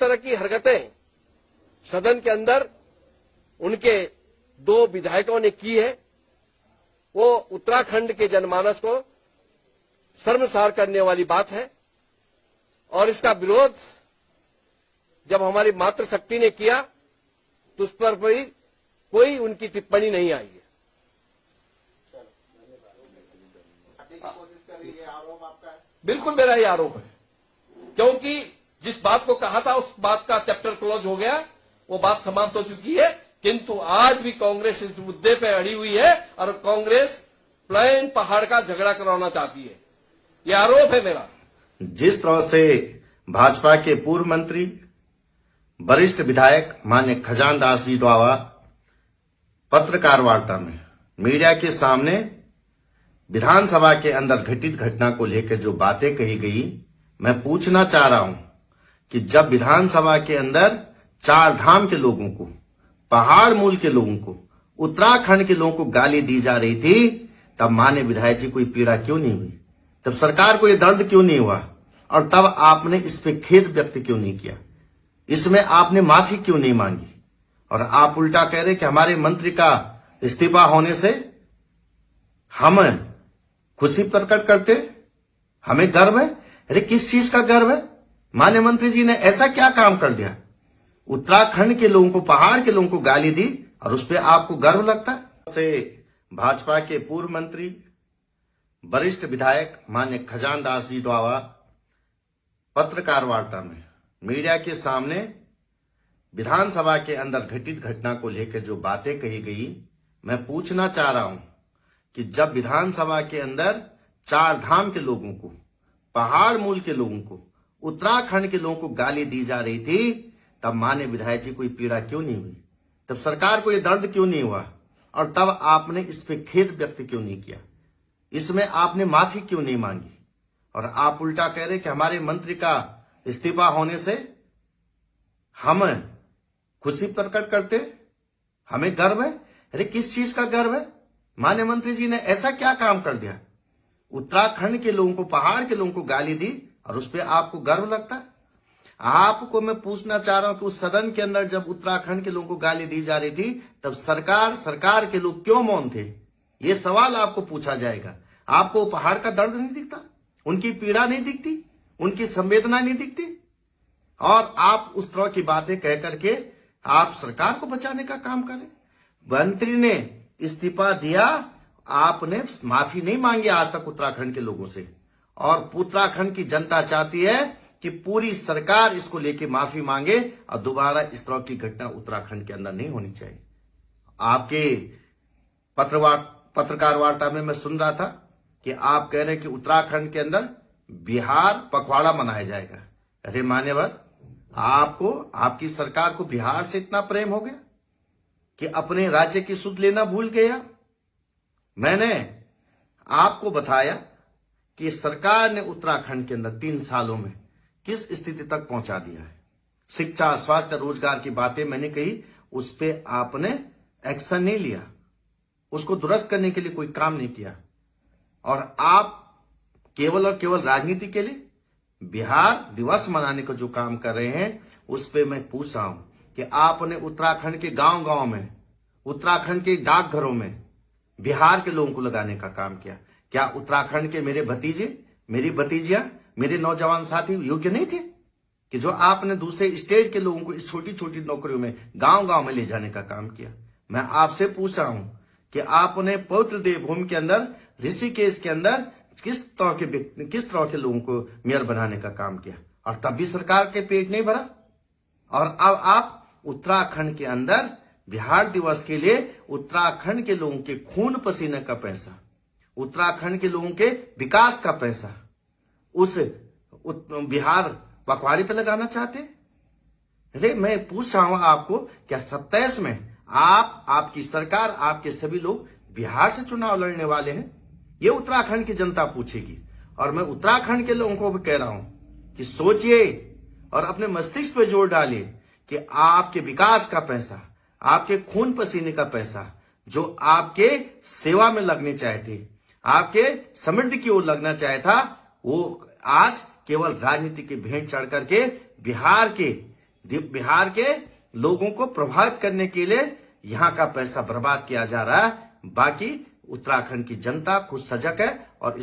तरह की हरकतें सदन के अंदर उनके 2 विधायकों ने की है, वो उत्तराखंड के जनमानस को शर्मसार करने वाली बात है। और इसका विरोध जब हमारी मातृशक्ति ने किया तो उस पर भी कोई उनकी टिप्पणी नहीं आई है। बिल्कुल मेरा ये आरोप है, क्योंकि जिस बात को कहा था उस बात का चैप्टर क्लोज हो गया, वो बात समाप्त हो चुकी है। किंतु आज भी कांग्रेस इस मुद्दे पे अड़ी हुई है और कांग्रेस प्लेन पहाड़ का झगड़ा करवाना चाहती है। ये आरोप है मेरा। जिस तरह से भाजपा के पूर्व मंत्री वरिष्ठ विधायक माननीय खजानदास जी द्वारा पत्रकार वार्ता में मीडिया के सामने विधानसभा के अंदर घटित घटना को लेकर जो बातें कही गई, मैं पूछना चाह रहा हूं कि जब विधानसभा के अंदर 4 धाम के लोगों को, पहाड़ मूल के लोगों को, उत्तराखंड के लोगों को गाली दी जा रही थी, तब माननीय विधायक जी कोई पीड़ा क्यों नहीं हुई? तब सरकार को यह दर्द क्यों नहीं हुआ? और तब आपने इस पे खेद व्यक्त क्यों नहीं किया? इसमें आपने माफी क्यों नहीं मांगी? और आप उल्टा कह रहे कि हमारे मंत्री का इस्तीफा होने से हम खुशी प्रकट करते, हमें गर्व है। अरे किस चीज का गर्व है? माननीय मंत्री जी ने ऐसा क्या काम कर दिया? उत्तराखंड के लोगों को, पहाड़ के लोगों को गाली दी और उस पर आपको गर्व लगता है? से भाजपा के पूर्व मंत्री वरिष्ठ विधायक माननीय खजानदास जी द्वारा पत्रकार वार्ता में मीडिया के सामने विधानसभा के अंदर घटित घटना को लेकर जो बातें कही गई, मैं पूछना चाह रहा हूं कि जब विधानसभा के अंदर 4 धाम के लोगों को, पहाड़ मूल के लोगों को, उत्तराखंड के लोगों को गाली दी जा रही थी, तब माननीय विधायक जी कोई पीड़ा क्यों नहीं हुई? तब सरकार को यह दर्द क्यों नहीं हुआ? और तब आपने इस पे खेद व्यक्त क्यों नहीं किया? इसमें आपने माफी क्यों नहीं मांगी? और आप उल्टा कह रहे कि हमारे मंत्री का इस्तीफा होने से हम खुशी प्रकट करते, हमें गर्व है। अरे किस चीज का गर्व है? माननीय मंत्री जी ने ऐसा क्या काम कर दिया? उत्तराखंड के लोगों को, पहाड़ के लोगों को गाली दी और उस पर आपको गर्व लगता है? आपको मैं पूछना चाह रहा हूं कि उस सदन के अंदर जब उत्तराखंड के लोगों को गाली दी जा रही थी, तब सरकार के लोग क्यों मौन थे? ये सवाल आपको पूछा जाएगा। आपको पहाड़ का दर्द नहीं दिखता? उनकी पीड़ा नहीं दिखती? उनकी संवेदना नहीं दिखती? और आप उस तरह की बातें कह करके आप सरकार को बचाने का काम करें। मंत्री ने इस्तीफा दिया, आपने माफी नहीं मांगी आज तक उत्तराखंड के लोगों से। और उत्तराखंड की जनता चाहती है कि पूरी सरकार इसको लेके माफी मांगे और दोबारा इस तरह की घटना उत्तराखंड के अंदर नहीं होनी चाहिए। आपके पत्रकार वार्ता में मैं सुन रहा था कि आप कह रहे कि उत्तराखंड के अंदर बिहार पखवाड़ा मनाया जाएगा। अरे मान्यवर, आपको, आपकी सरकार को बिहार से इतना प्रेम हो गया कि अपने राज्य की सुध लेना भूल गया। मैंने आपको बताया कि सरकार ने उत्तराखंड के अंदर 3 सालों में किस स्थिति तक पहुंचा दिया है। शिक्षा, स्वास्थ्य, रोजगार की बातें मैंने कही, उस पे आपने एक्शन नहीं लिया, उसको दुरुस्त करने के लिए कोई काम नहीं किया। और आप केवल और केवल राजनीति के लिए बिहार दिवस मनाने का जो काम कर रहे हैं, उस पे मैं पूछ रहा हूं कि आपने उत्तराखंड के गांव-गांव में, उत्तराखंड के डाकघरों में बिहार के लोगों को लगाने का काम किया। क्या उत्तराखंड के मेरे भतीजे, मेरी भतीजियां, मेरे नौजवान साथी योग्य नहीं थे कि जो आपने दूसरे स्टेट के लोगों को इस छोटी छोटी नौकरियों में गांव-गांव में ले जाने का काम किया? मैं आपसे पूछ रहा हूं कि आपने पवित्र देवभूमि के अंदर, ऋषिकेश के अंदर किस तरह के लोगों को मेयर बनाने का काम किया? और तब भी सरकार के पेट नहीं भरा। और अब आप उत्तराखंड के अंदर बिहार दिवस के लिए उत्तराखंड के लोगों के खून पसीने का पैसा, उत्तराखंड के लोगों के विकास का पैसा उस बिहार पखवाड़े पे लगाना चाहते? अरे मैं पूछ रहा हूं आपको, क्या 27 में आप, आपकी सरकार, आपके सभी लोग बिहार से चुनाव लड़ने वाले हैं? ये उत्तराखंड की जनता पूछेगी। और मैं उत्तराखंड के लोगों को भी कह रहा हूं कि सोचिए और अपने मस्तिष्क पे जोर डालिए कि आपके विकास का पैसा, आपके खून पसीने का पैसा जो आपके सेवा में लगने चाहते, आपके समृद्धि की ओर लगना चाहे था, वो आज केवल राजनीति के भेंट चढ़ करके बिहार के बिहार के लोगों को प्रभावित करने के लिए यहां का पैसा बर्बाद किया जा रहा है। बाकी उत्तराखंड की जनता खुद सजग है और